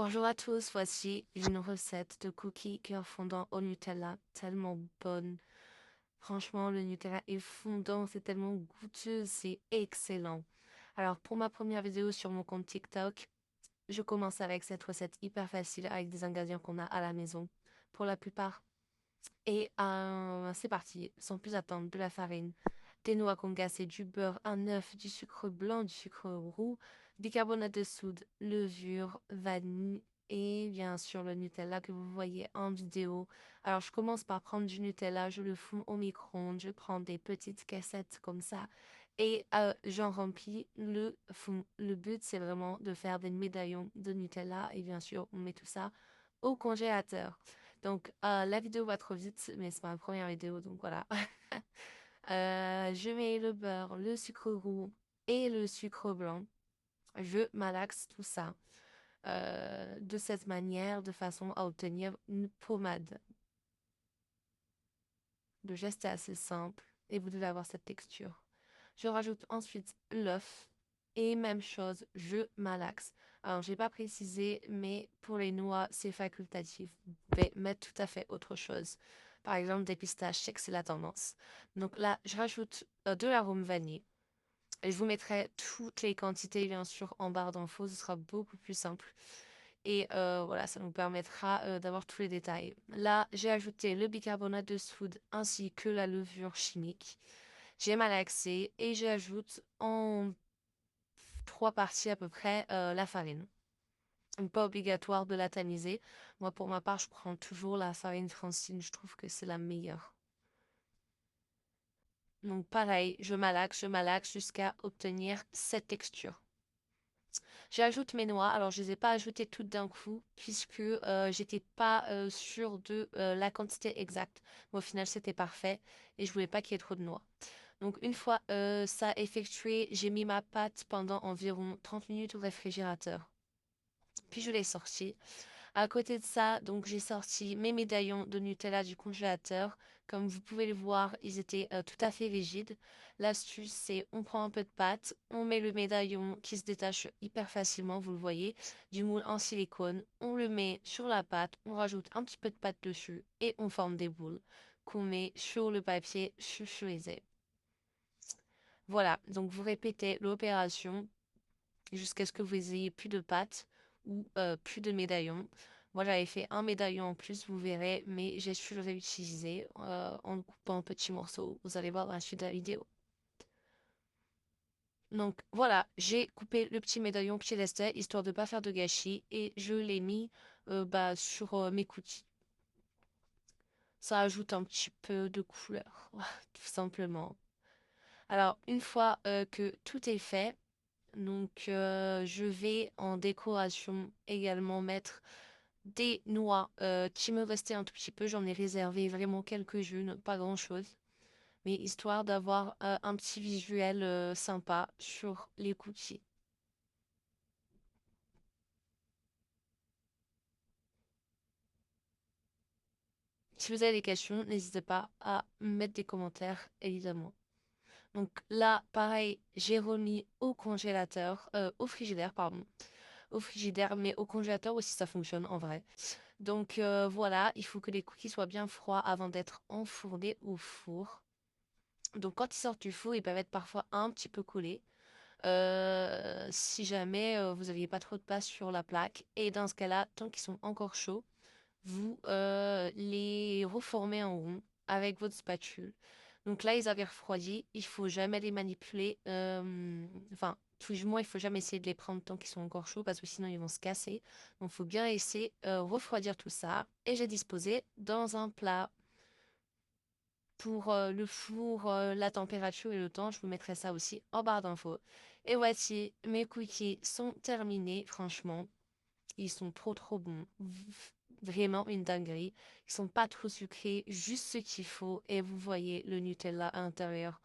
Bonjour à tous, voici une recette de cookies cœur fondant au Nutella, tellement bonne. Franchement, le Nutella est fondant, c'est tellement goûteux, c'est excellent. Alors, pour ma première vidéo sur mon compte TikTok, je commence avec cette recette hyper facile avec des ingrédients qu'on a à la maison pour la plupart. Et c'est parti, sans plus attendre, de la farine, des noix concassées, du beurre, un œuf, du sucre blanc, du sucre roux, bicarbonate de soude, levure, vanille et bien sûr le Nutella que vous voyez en vidéo. Alors je commence par prendre du Nutella, je le fous au micro-ondes, je prends des petites cassettes comme ça et j'en remplis le fond. Le but c'est vraiment de faire des médaillons de Nutella et bien sûr on met tout ça au congélateur. Donc, la vidéo va trop vite, mais c'est ma première vidéo, donc voilà. Je mets le beurre, le sucre roux et le sucre blanc. Je malaxe tout ça de cette manière, de façon à obtenir une pommade. Le geste est assez simple et vous devez avoir cette texture. Je rajoute ensuite l'œuf et même chose, je malaxe. Alors, j'ai pas précisé, mais pour les noix, c'est facultatif. Vous pouvez mettre tout à fait autre chose. Par exemple, des pistaches, je sais que c'est la tendance. Donc là, je rajoute de l'arôme vanille. Et je vous mettrai toutes les quantités, bien sûr, en barre d'infos. Ce sera beaucoup plus simple. Et voilà, ça nous permettra d'avoir tous les détails. Là, j'ai ajouté le bicarbonate de soude ainsi que la levure chimique. J'ai malaxé et j'ajoute en trois parties à peu près la farine. Pas obligatoire de la tamiser. Moi, pour ma part, je prends toujours la farine Francine. Je trouve que c'est la meilleure. Donc pareil, je malaxe jusqu'à obtenir cette texture. J'ajoute mes noix. Alors, je les ai pas ajoutées toutes d'un coup puisque j'étais pas sûre de la quantité exacte. Mais au final, c'était parfait et je voulais pas qu'il y ait trop de noix. Donc, une fois ça effectué, j'ai mis ma pâte pendant environ 30 minutes au réfrigérateur. Puis je l'ai sortie. À côté de ça, donc j'ai sorti mes médaillons de Nutella du congélateur. Comme vous pouvez le voir, ils étaient tout à fait rigides. L'astuce, c'est on prend un peu de pâte, on met le médaillon qui se détache hyper facilement, vous le voyez, du moule en silicone. On le met sur la pâte, on rajoute un petit peu de pâte dessus et on forme des boules qu'on met sur le papier sulfurisé. Voilà, donc vous répétez l'opération jusqu'à ce que vous ayez plus de pâte ou plus de médaillons. Moi, j'avais fait un médaillon en plus, vous verrez, mais j'ai su le réutiliser en le coupant en petits morceaux. Vous allez voir dans la suite de la vidéo. Donc voilà, j'ai coupé le petit médaillon qui restait, histoire de ne pas faire de gâchis, et je l'ai mis sur mes cookies. Ça ajoute un petit peu de couleur, tout simplement. Alors, une fois que tout est fait, donc je vais en décoration également mettre des noix qui me restaient un tout petit peu. J'en ai réservé vraiment quelques-unes, pas grand-chose. Mais histoire d'avoir un petit visuel sympa sur les cookies. Si vous avez des questions, n'hésitez pas à mettre des commentaires, évidemment. Donc là, pareil, j'ai remis au congélateur, au frigidaire, pardon. Au frigidaire, mais au congélateur aussi, ça fonctionne en vrai. Donc voilà, il faut que les cookies soient bien froids avant d'être enfournés au four. Donc quand ils sortent du four, ils peuvent être parfois un petit peu collés. Si jamais vous n'aviez pas trop de place sur la plaque. Et dans ce cas-là, tant qu'ils sont encore chauds, vous les reformez en rond avec votre spatule. Donc là, ils avaient refroidi. Il faut jamais les manipuler. Enfin, tout du moins, il faut jamais essayer de les prendre tant qu'ils sont encore chauds parce que sinon ils vont se casser. Donc, il faut bien laisser refroidir tout ça. Et j'ai disposé dans un plat. Pour le four, la température et le temps, je vous mettrai ça aussi en barre d'infos. Et voici, mes cookies sont terminés, franchement. Ils sont trop bons. Vraiment une dinguerie. Ils sont pas trop sucrés, juste ce qu'il faut. Et vous voyez le Nutella à l'intérieur.